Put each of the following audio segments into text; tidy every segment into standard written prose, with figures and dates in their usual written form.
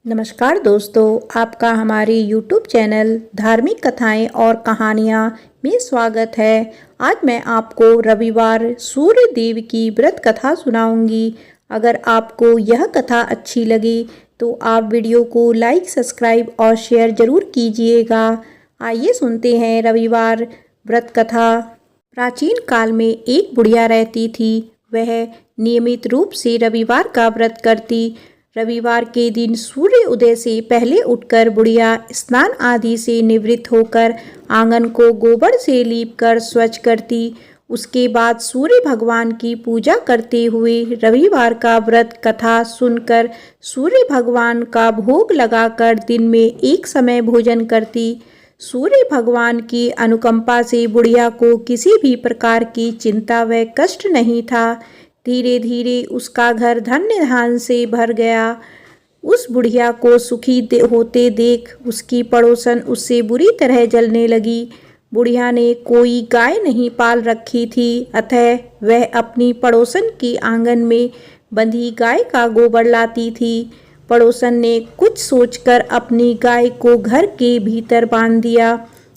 नमस्कार दोस्तों, आपका हमारे YouTube चैनल धार्मिक कथाएं और कहानियां में स्वागत है। आज मैं आपको रविवार सूर्य देव की व्रत कथा सुनाऊंगी। अगर आपको यह कथा अच्छी लगी तो आप वीडियो को लाइक, सब्सक्राइब और शेयर जरूर कीजिएगा। आइए सुनते हैं रविवार व्रत कथा। प्राचीन काल में एक बुढ़िया रहती थी। वह नियमित रूप से रविवार का व्रत करती। रविवार के दिन सूर्य उदय से पहले उठकर बुढ़िया स्नान आदि से निवृत्त होकर आंगन को गोबर से लीपकर स्वच्छ करती। उसके बाद सूर्य भगवान की पूजा करते हुए रविवार का व्रत कथा सुनकर सूर्य भगवान का भोग लगाकर दिन में एक समय भोजन करती। सूर्य भगवान की अनुकंपा से बुढ़िया को किसी भी प्रकार की चिंता व कष्ट नहीं था। धीरे धीरे उसका घर धन्य धान से भर गया। उस बुढ़िया को सुखी होते देख उसकी पड़ोसन उससे बुरी तरह जलने लगी। बुढ़िया ने कोई गाय नहीं पाल रखी थी, अतः वह अपनी पड़ोसन की आंगन में बंधी गाय का गोबर लाती थी। पड़ोसन ने कुछ सोचकर अपनी गाय को घर के भीतर बांध दिया।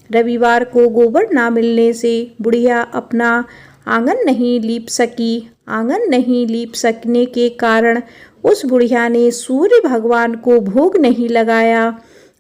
रविवार को गोबर ना मिलने से बुढ़िया अपना आंगन नहीं लीप सकी। आंगन नहीं लीप सकने के कारण उस बुढ़िया ने सूर्य भगवान को भोग नहीं लगाया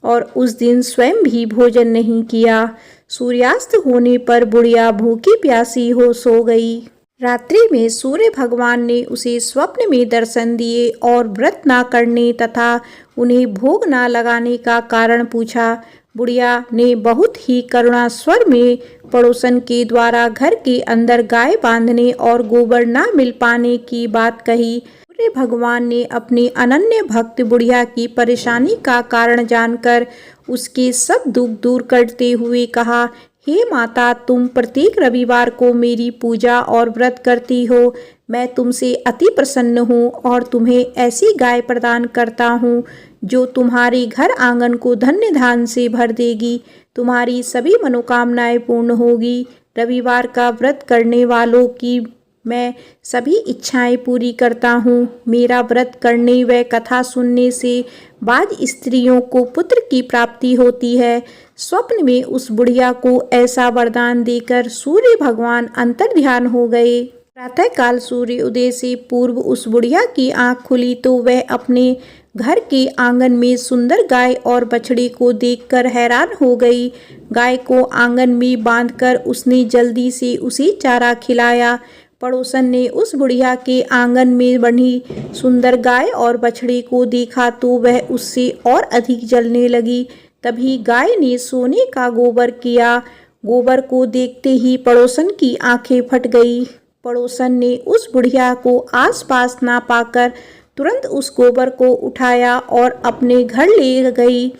और उस दिन स्वयं भी भोजन नहीं किया। सूर्यास्त होने पर बुढ़िया भूखी प्यासी हो सो गई। रात्रि में सूर्य भगवान ने उसे स्वप्न में दर्शन दिए और व्रत ना करने तथा उन्हें भोग ना लगाने का कारण पूछा। बुढ़िया ने बहुत ही करुणा स्वर में पड़ोसन के द्वारा घर के अंदर गाय बांधने और गोबर ना मिल पाने की बात कही। सूर्य भगवान ने अपनी अनन्य भक्त बुढ़िया की परेशानी का कारण जानकर उसके सब दुख दूर करते हुए कहा, हे माता, तुम प्रत्येक रविवार को मेरी पूजा और व्रत करती हो। मैं तुमसे अति प्रसन्न हूँ और तुम्हें ऐसी गाय प्रदान करता हूँ जो तुम्हारे घर आंगन को धन्य धान से भर देगी। तुम्हारी सभी मनोकामनाएं पूर्ण होगी। रविवार का व्रत करने वालों की मैं सभी इच्छाएं पूरी करता हूँ। मेरा व्रत करने व कथा सुनने से बाज स्त्रियों को पुत्र की प्राप्ति होती है। स्वप्न में उस बुढ़िया को ऐसा वरदान देकर सूर्य भगवान अंतर्ध्यान हो गए। प्रातःकाल सूर्य उदय से पूर्व उस बुढ़िया की आंख खुली तो वह अपने घर के आंगन में सुंदर गाय और बछड़े को देखकर हैरान हो गई। गाय को आंगन में बांधकर उसने जल्दी से उसे चारा खिलाया। पड़ोसन ने उस बुढ़िया के आंगन में बंधी सुंदर गाय और बछड़े को देखा तो वह उससे और अधिक जलने लगी। तभी गाय ने सोने का गोबर किया। गोबर को देखते ही पड़ोसन की आंखें फट गई। पड़ोसन ने उस बुढ़िया को आसपास ना पाकर तुरंत उस गोबर को उठाया और अपने घर ले गई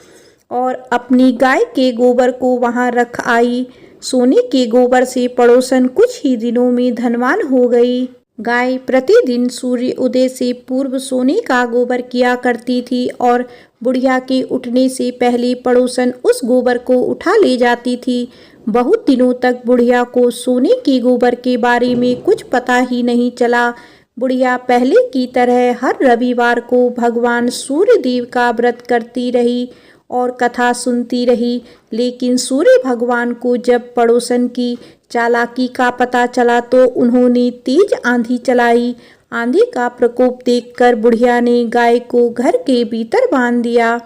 और अपनी गाय के गोबर को वहां रख आई। सोने के गोबर से पड़ोसन कुछ ही दिनों में धनवान हो गई। गाय प्रतिदिन सूर्य उदय से पूर्व सोने का गोबर किया करती थी और बुढ़िया के उठने से पहले पड़ोसन उस गोबर को उठा ले जाती थी। बहुत दिनों तक बुढ़िया को सोने के गोबर के बारे में कुछ पता ही नहीं चला। बुढ़िया पहले की तरह हर रविवार को भगवान सूर्य देव का व्रत करती रही और कथा सुनती रही। लेकिन सूर्य भगवान को जब पड़ोसन की चालाकी का पता चला तो उन्होंने तेज आंधी चलाई। आंधी का प्रकोप देखकर बुढ़िया ने गाय को घर के भीतर बांध दिया।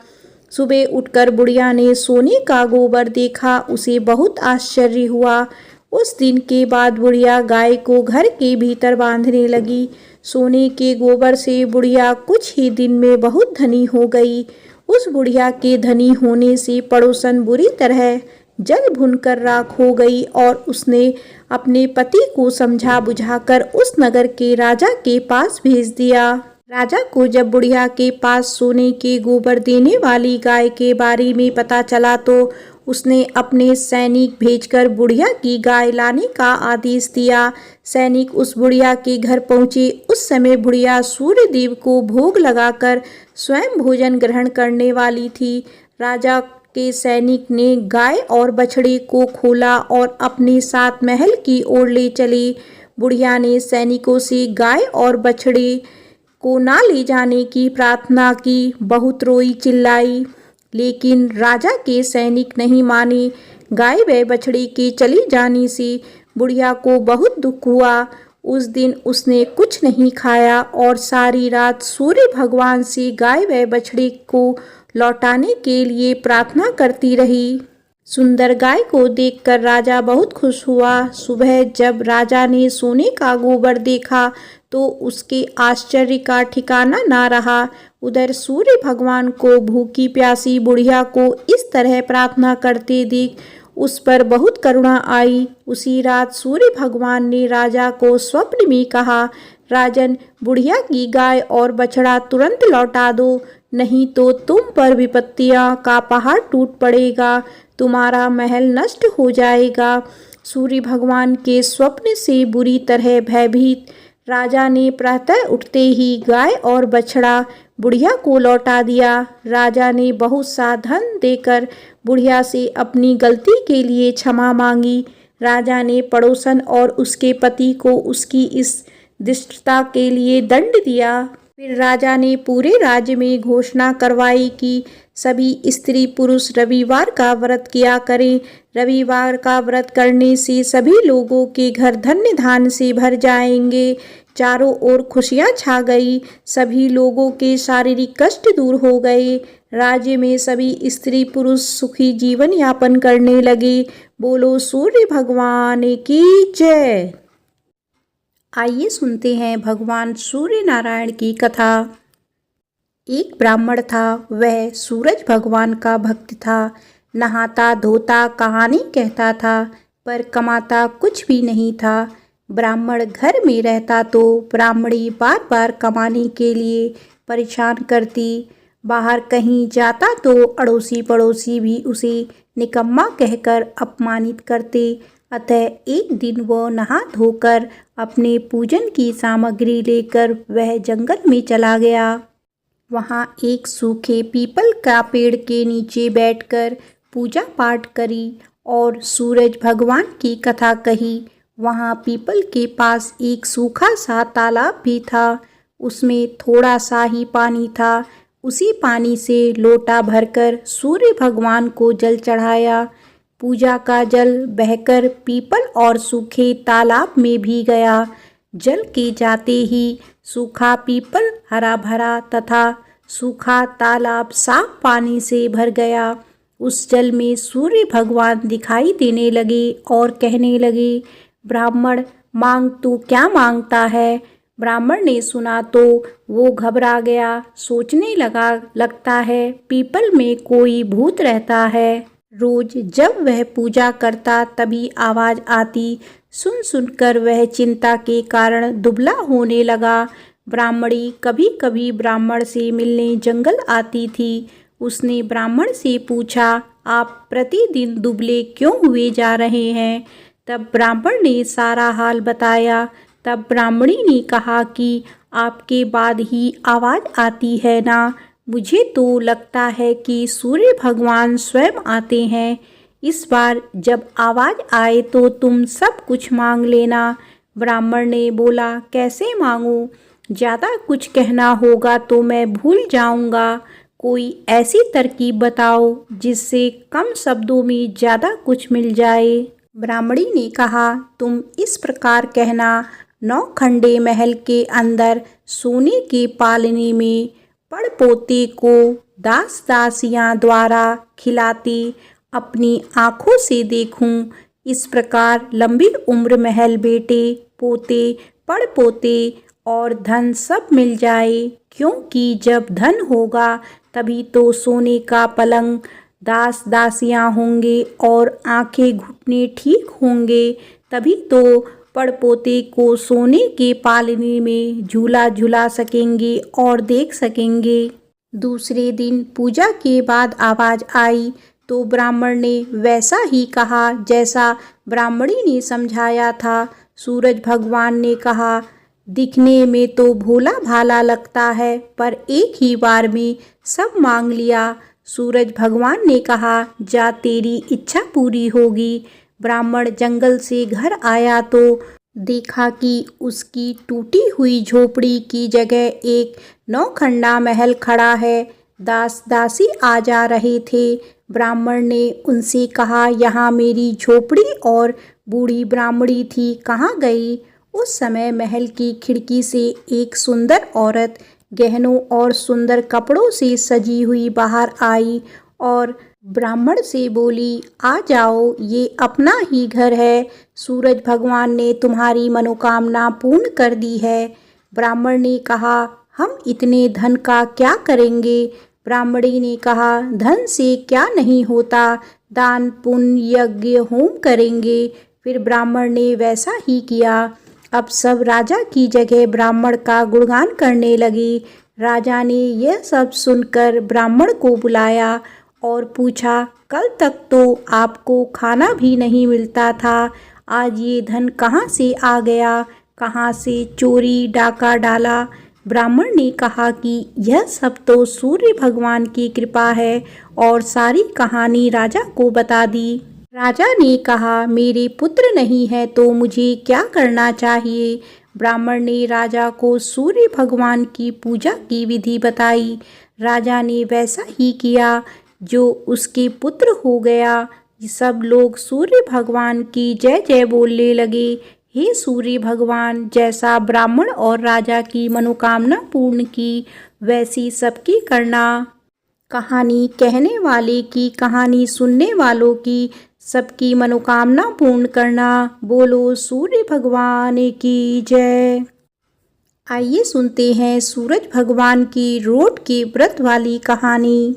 सुबह उठकर बुढ़िया ने सोने का गोबर देखा। उसे बहुत आश्चर्य हुआ। उस दिन के बाद बुढ़िया गाय को घर के भीतर बांधने लगी। सोने के गोबर से बुढ़िया कुछ ही दिन में बहुत धनी हो गई। उस बुढ़िया के धनी होने से पड़ोसन बुरी तरह जल भुनकर राख हो गई और उसने अपने पति को समझा बुझाकर उस नगर के राजा के पास भेज दिया। राजा को जब बुढ़िया के पास सोने के गोबर देने वाली गाय के बारे में पता चला तो उसने अपने सैनिक भेजकर बुढ़िया की गाय लाने का आदेश दिया। सैनिक उस बुढ़िया के घर पहुंचे। उस समय बुढ़िया सूर्य देव को भोग लगाकर स्वयं भोजन ग्रहण करने वाली थी। राजा के सैनिक ने गाय और बछड़े को खोला और अपने साथ महल की ओर ले चले। बुढ़िया ने सैनिकों से गाय और बछड़े को ना ले जाने की प्रार्थना की, बहुत रोई चिल्लाई, लेकिन राजा के सैनिक नहीं माने। गाय व बछड़े के चली जाने से बुढ़िया को बहुत दुख हुआ। उस दिन उसने कुछ नहीं खाया और सारी रात सूर्य भगवान से गाय व बछड़े को लौटाने के लिए प्रार्थना करती रही। सुंदर गाय को देखकर राजा बहुत खुश हुआ। सुबह जब राजा ने सोने का गोबर देखा तो उसके आश्चर्य का ठिकाना ना रहा। उधर सूर्य भगवान को भूखी प्यासी बुढ़िया को इस तरह प्रार्थना करते देख उस पर बहुत करुणा आई। उसी रात सूर्य भगवान ने राजा को स्वप्न में कहा, राजन, बुढ़िया की गाय और बछड़ा तुरंत लौटा दो, नहीं तो तुम पर विपत्तियां का पहाड़ टूट पड़ेगा, तुम्हारा महल नष्ट हो जाएगा। सूर्य भगवान के स्वप्न से बुरी तरह भयभीत राजा ने प्रातः उठते ही गाय और बछड़ा बुढ़िया को लौटा दिया। राजा ने बहुत सा धन देकर बुढ़िया से अपनी गलती के लिए क्षमा मांगी। राजा ने पड़ोसन और उसके पति को उसकी इस दुष्टता के लिए दंड दिया। फिर राजा ने पूरे राज्य में घोषणा करवाई कि सभी स्त्री पुरुष रविवार का व्रत किया करें। रविवार का व्रत करने से सभी लोगों के घर धन्य धान्य से भर जाएंगे। चारों ओर खुशियां छा गई। सभी लोगों के शारीरिक कष्ट दूर हो गए। राज्य में सभी स्त्री पुरुष सुखी जीवन यापन करने लगे। बोलो सूर्य भगवान की जय। आइए सुनते हैं भगवान सूर्य नारायण की कथा। एक ब्राह्मण था, वह सूरज भगवान का भक्त था। नहाता धोता कहानी कहता था, पर कमाता कुछ भी नहीं था। ब्राह्मण घर में रहता तो ब्राह्मणी बार बार कमाने के लिए परेशान करती। बाहर कहीं जाता तो अड़ोसी पड़ोसी भी उसे निकम्मा कहकर अपमानित करते। अतः एक दिन वो नहा धोकर अपने पूजन की सामग्री लेकर वह जंगल में चला गया। वहाँ एक सूखे पीपल का पेड़ के नीचे बैठकर पूजा पाठ करी और सूरज भगवान की कथा कही। वहाँ पीपल के पास एक सूखा सा तालाब भी था। उसमें थोड़ा सा ही पानी था। उसी पानी से लोटा भरकर सूर्य भगवान को जल चढ़ाया। पूजा का जल बहकर पीपल और सूखे तालाब में भी गया। जल के जाते ही सूखा पीपल हरा भरा तथा सूखा तालाब साफ पानी से भर गया। उस जल में सूर्य भगवान दिखाई देने लगे और कहने लगे, ब्राह्मण, मांग तू क्या मांगता है। ब्राह्मण ने सुना तो वो घबरा गया। सोचने लगता है पीपल में कोई भूत रहता है। रोज जब वह पूजा करता तभी आवाज आती। सुन सुनकर वह चिंता के कारण दुबला होने लगा। ब्राह्मणी कभी कभी ब्राह्मण से मिलने जंगल आती थी। उसने ब्राह्मण से पूछा, आप प्रतिदिन दुबले क्यों हुए जा रहे हैं। तब ब्राह्मण ने सारा हाल बताया। तब ब्राह्मणी ने कहा कि आपके बाद ही आवाज़ आती है ना। मुझे तो लगता है कि सूर्य भगवान स्वयं आते हैं। इस बार जब आवाज़ आए तो तुम सब कुछ मांग लेना। ब्राह्मण ने बोला, कैसे मांगूं? ज़्यादा कुछ कहना होगा तो मैं भूल जाऊंगा। कोई ऐसी तरकीब बताओ जिससे कम शब्दों में ज़्यादा कुछ मिल जाए। ब्राह्मणी ने कहा, तुम इस प्रकार कहना, 9 खंडे महल के अंदर सोने के पालने में पड़पोते को दास दासियां द्वारा खिलाते अपनी आँखों से देखूं। इस प्रकार लंबी उम्र, महल, बेटे पोते, पड़पोते और धन सब मिल जाए। क्योंकि जब धन होगा तभी तो सोने का पलंग, दास दासियां होंगे और आंखें घुटने ठीक होंगे। तभी तो पड़पोते को सोने के पालने में झूला झूला सकेंगे और देख सकेंगे। दूसरे दिन पूजा के बाद आवाज़ आई तो ब्राह्मण ने वैसा ही कहा जैसा ब्राह्मणी ने समझाया था। सूरज भगवान ने कहा, दिखने में तो भोला भाला लगता है, पर एक ही बार में सब मांग लिया। सूरज भगवान ने कहा, जा तेरी इच्छा पूरी होगी। ब्राह्मण जंगल से घर आया तो देखा कि उसकी टूटी हुई झोपड़ी की जगह एक नौखंडा महल खड़ा है। दास दासी आ जा रहे थे। ब्राह्मण ने उनसे कहा, यहाँ मेरी झोपड़ी और बूढ़ी ब्राह्मणी थी, कहाँ गई? उस समय महल की खिड़की से एक सुंदर औरत गहनों और सुंदर कपड़ों से सजी हुई बाहर आई और ब्राह्मण से बोली, आ जाओ, ये अपना ही घर है। सूरज भगवान ने तुम्हारी मनोकामना पूर्ण कर दी है। ब्राह्मण ने कहा, हम इतने धन का क्या करेंगे? ब्राह्मणी ने कहा, धन से क्या नहीं होता, दान पुण्य यज्ञ होम करेंगे। फिर ब्राह्मण ने वैसा ही किया। अब सब राजा की जगह ब्राह्मण का गुणगान करने लगे। राजा ने यह सब सुनकर ब्राह्मण को बुलाया और पूछा, कल तक तो आपको खाना भी नहीं मिलता था, आज ये धन कहाँ से आ गया? कहाँ से चोरी डाका डाला? ब्राह्मण ने कहा कि यह सब तो सूर्य भगवान की कृपा है और सारी कहानी राजा को बता दी। राजा ने कहा, मेरे पुत्र नहीं है तो मुझे क्या करना चाहिए? ब्राह्मण ने राजा को सूर्य भगवान की पूजा की विधि बताई। राजा ने वैसा ही किया जो उसके पुत्र हो गया। सब लोग सूर्य भगवान की जय जय बोलने लगे। हे सूर्य भगवान, जैसा ब्राह्मण और राजा की मनोकामना पूर्ण की, वैसी सबकी करना। कहानी कहने वाले की, कहानी सुनने वालों की, सबकी मनोकामना पूर्ण करना। बोलो सूर्य भगवान की जय। आइए सुनते हैं सूरज भगवान की रोट के व्रत वाली कहानी।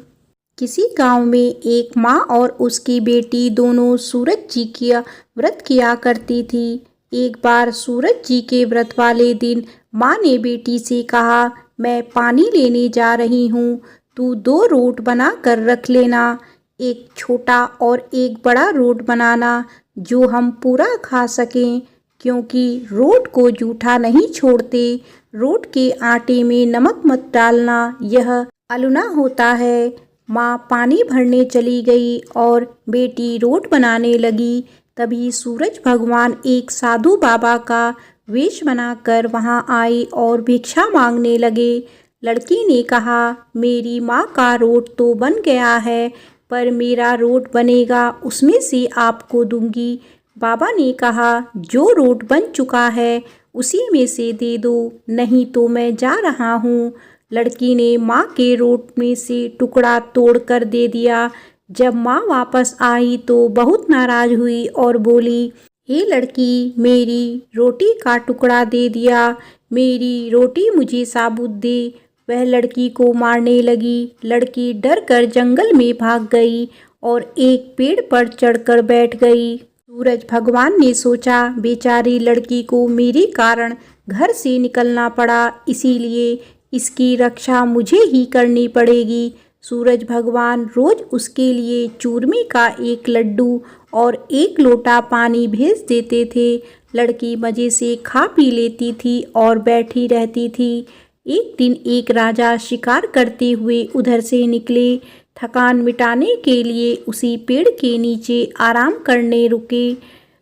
किसी गांव में एक माँ और उसकी बेटी दोनों सूरज जी की व्रत किया करती थी। एक बार सूरज जी के व्रत वाले दिन माँ ने बेटी से कहा, मैं पानी लेने जा रही हूँ, तू 2 रोट बना कर रख लेना, एक छोटा और एक बड़ा रोट बनाना जो हम पूरा खा सकें, क्योंकि रोट को जूठा नहीं छोड़ते। रोट के आटे में नमक मत डालना, यह अलुना होता है। माँ पानी भरने चली गई और बेटी रोट बनाने लगी। तभी सूरज भगवान एक साधु बाबा का वेश बनाकर वहाँ आए और भिक्षा मांगने लगे। लड़की ने कहा, मेरी माँ का रोट तो बन गया है, पर मेरा रोट बनेगा, उसमें से आपको दूंगी। बाबा ने कहा, जो रोट बन चुका है उसी में से दे दो, नहीं तो मैं जा रहा हूँ। लड़की ने माँ के रोट में से टुकड़ा तोड़कर दे दिया। जब माँ वापस आई तो बहुत नाराज हुई और बोली, हे लड़की, मेरी रोटी का टुकड़ा दे दिया, मेरी रोटी मुझे साबुत दे। वह लड़की को मारने लगी। लड़की डर कर जंगल में भाग गई और एक पेड़ पर चढ़कर बैठ गई। सूरज भगवान ने सोचा, बेचारी लड़की को मेरे कारण घर से निकलना पड़ा, इसीलिए इसकी रक्षा मुझे ही करनी पड़ेगी। सूरज भगवान रोज उसके लिए चूरमे का एक लड्डू और एक लोटा पानी भेज देते थे। लड़की मज़े से खा पी लेती थी और बैठी रहती थी। एक दिन एक राजा शिकार करते हुए उधर से निकले। थकान मिटाने के लिए उसी पेड़ के नीचे आराम करने रुके।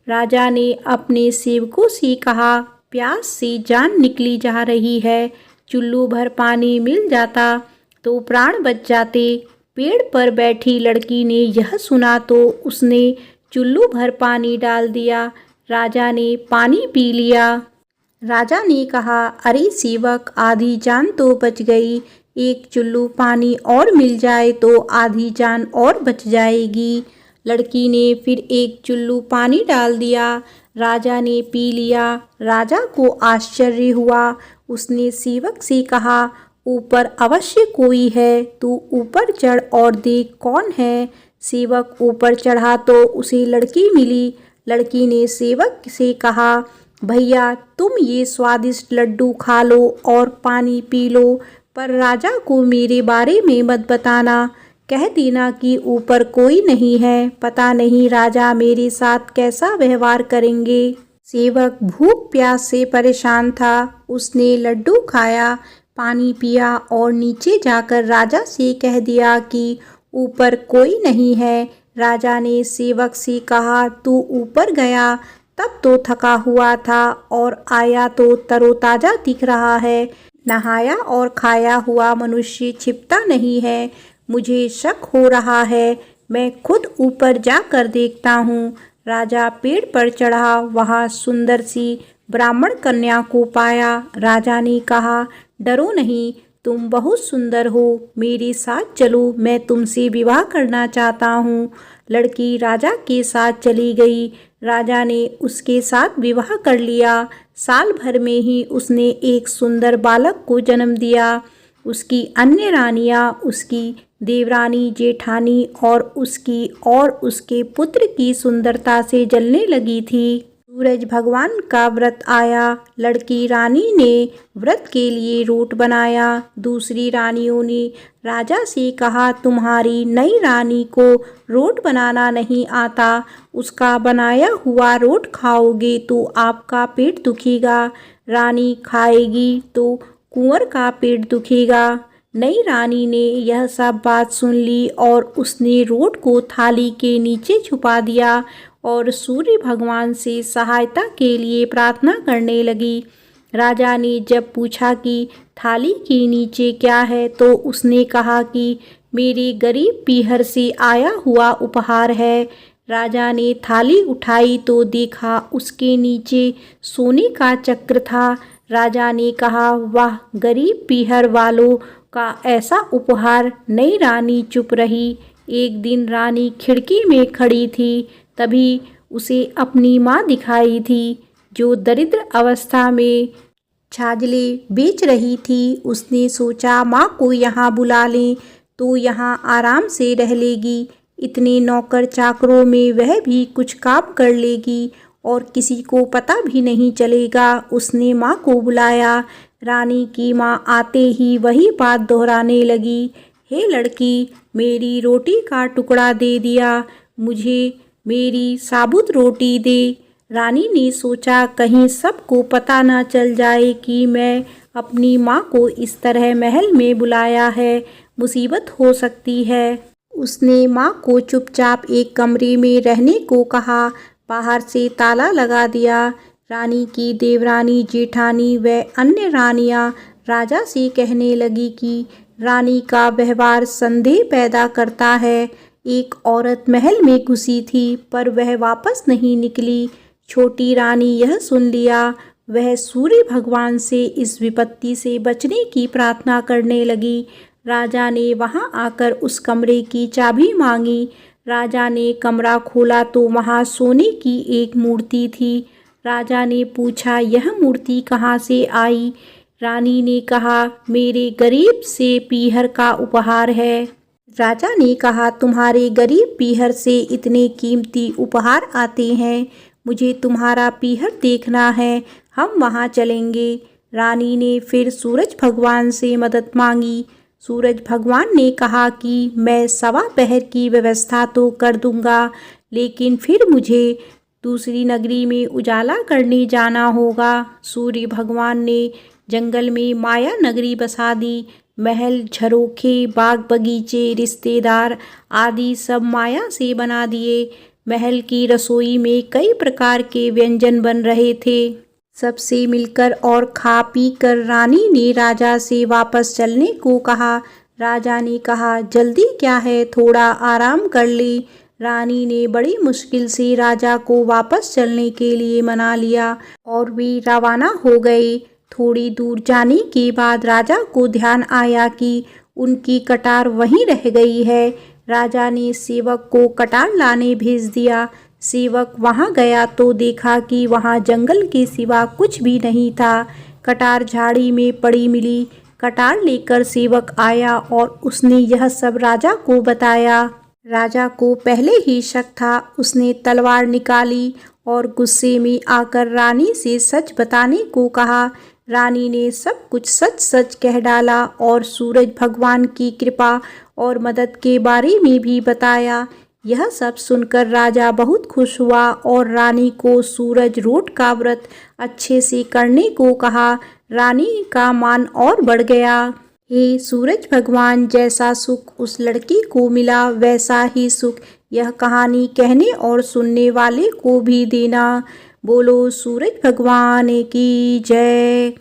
राजा ने अपने सेवकों से कहा, प्यास से जान निकली जा रही है, चुल्लू भर पानी मिल जाता तो प्राण बच जाते। पेड़ पर बैठी लड़की ने यह सुना तो उसने चुल्लू भर पानी डाल दिया। राजा ने पानी पी लिया। राजा ने कहा, अरे सेवक, आधी जान तो बच गई, एक चुल्लू पानी और मिल जाए तो आधी जान और बच जाएगी। लड़की ने फिर एक चुल्लू पानी डाल दिया। राजा ने पी लिया। राजा को आश्चर्य हुआ। उसने सेवक से कहा, ऊपर अवश्य कोई है, तू ऊपर चढ़ और देख कौन है। सेवक ऊपर चढ़ा तो उसे लड़की मिली। लड़की ने सेवक से कहा, भैया, तुम ये स्वादिष्ट लड्डू खा लो और पानी पी लो, पर राजा को मेरे बारे में मत बताना। कह देना कि ऊपर कोई नहीं है, पता नहीं राजा मेरे साथ कैसा व्यवहार करेंगे। सेवक भूख प्यास से परेशान था। उसने लड्डू खाया, पानी पिया और नीचे जाकर राजा से कह दिया कि ऊपर कोई नहीं है। राजा ने सेवक से कहा, तू ऊपर गया तब तो थका हुआ था और आया तो तरोताजा दिख रहा है। नहाया और खाया हुआ मनुष्य छिपता नहीं है। मुझे शक हो रहा है, मैं खुद ऊपर जाकर देखता हूँ। राजा पेड़ पर चढ़ा, वहाँ सुंदर सी ब्राह्मण कन्या को पाया। राजा ने कहा, डरो नहीं, तुम बहुत सुंदर हो, मेरे साथ चलो, मैं तुमसे विवाह करना चाहता हूँ। लड़की राजा के साथ चली गई। राजा ने उसके साथ विवाह कर लिया। साल भर में ही उसने एक सुंदर बालक को जन्म दिया। उसकी अन्य रानियां उसकी देवरानी, जेठानी और उसके पुत्र की सुंदरता से जलने लगी थी। सूरज भगवान का व्रत आया। लड़की रानी ने व्रत के लिए रोट बनाया। दूसरी रानियों ने राजा से कहा, तुम्हारी नई रानी को रोट बनाना नहीं आता, उसका बनाया हुआ रोट खाओगे तो आपका पेट दुखेगा, रानी खाएगी तो कुंवर का पेट दुखेगा। नई रानी ने यह सब बात सुन ली और उसने रोट को थाली के नीचे छुपा दिया और सूर्य भगवान से सहायता के लिए प्रार्थना करने लगी। राजा ने जब पूछा कि थाली के नीचे क्या है, तो उसने कहा कि मेरे गरीब पीहर से आया हुआ उपहार है। राजा ने थाली उठाई तो देखा उसके नीचे सोने का चक्र था। राजा ने कहा, वाह, गरीब पीहर वालों का ऐसा उपहार। नई रानी चुप रही। एक दिन रानी खिड़की में खड़ी थी, तभी उसे अपनी माँ दिखाई थी, जो दरिद्र अवस्था में छाजले बेच रही थी। उसने सोचा, माँ को यहाँ बुला लें तो यहाँ आराम से रह लेगी। इतने नौकर चाकरों में वह भी कुछ काम कर लेगी और किसी को पता भी नहीं चलेगा। उसने माँ को बुलाया। रानी की माँ आते ही वही बात दोहराने लगी, हे लड़की, मेरी रोटी का टुकड़ा दे दिया, मुझे मेरी साबुत रोटी दे। रानी ने सोचा, कहीं सबको पता ना चल जाए कि मैं अपनी माँ को इस तरह महल में बुलाया है, मुसीबत हो सकती है। उसने माँ को चुपचाप एक कमरे में रहने को कहा, बाहर से ताला लगा दिया। रानी की देवरानी, जेठानी व अन्य रानियां राजा से कहने लगी कि रानी का व्यवहार संदेह पैदा करता है। एक औरत महल में घुसी थी पर वह वापस नहीं निकली। छोटी रानी यह सुन लिया। वह सूर्य भगवान से इस विपत्ति से बचने की प्रार्थना करने लगी। राजा ने वहां आकर उस कमरे की चाबी मांगी। राजा ने कमरा खोला तो वहां सोने की एक मूर्ति थी। राजा ने पूछा, यह मूर्ति कहाँ से आई? रानी ने कहा, मेरे गरीब से पीहर का उपहार है। राजा ने कहा, तुम्हारे गरीब पीहर से इतने कीमती उपहार आते हैं, मुझे तुम्हारा पीहर देखना है, हम वहाँ चलेंगे। रानी ने फिर सूरज भगवान से मदद मांगी। सूरज भगवान ने कहा कि मैं सवा पहर की व्यवस्था तो कर दूंगा, लेकिन फिर मुझे दूसरी नगरी में उजाला करने जाना होगा। सूर्य भगवान ने जंगल में माया नगरी बसा दी। महल, झरोखे, बाग बगीचे, रिश्तेदार आदि सब माया से बना दिए। महल की रसोई में कई प्रकार के व्यंजन बन रहे थे। सबसे मिलकर और खा पी कर रानी ने राजा से वापस चलने को कहा। राजा ने कहा, जल्दी क्या है, थोड़ा आराम कर ले। रानी ने बड़ी मुश्किल से राजा को वापस चलने के लिए मना लिया और वे रवाना हो गए। थोड़ी दूर जाने के बाद राजा को ध्यान आया कि उनकी कटार वहीं रह गई है। राजा ने सेवक को कटार लाने भेज दिया। सेवक वहां गया तो देखा कि वहां जंगल के सिवा कुछ भी नहीं था। कटार झाड़ी में पड़ी मिली। कटार लेकर सेवक आया और उसने यह सब राजा को बताया। राजा को पहले ही शक था। उसने तलवार निकाली और गुस्से में आकर रानी से सच बताने को कहा। रानी ने सब कुछ सच सच कह डाला और सूरज भगवान की कृपा और मदद के बारे में भी बताया। यह सब सुनकर राजा बहुत खुश हुआ और रानी को सूरज रोट का व्रत अच्छे से करने को कहा। रानी का मान और बढ़ गया। हे सूरज भगवान, जैसा सुख उस लड़की को मिला वैसा ही सुख यह कहानी कहने और सुनने वाले को भी देना। बोलो सूरज भगवान की जय।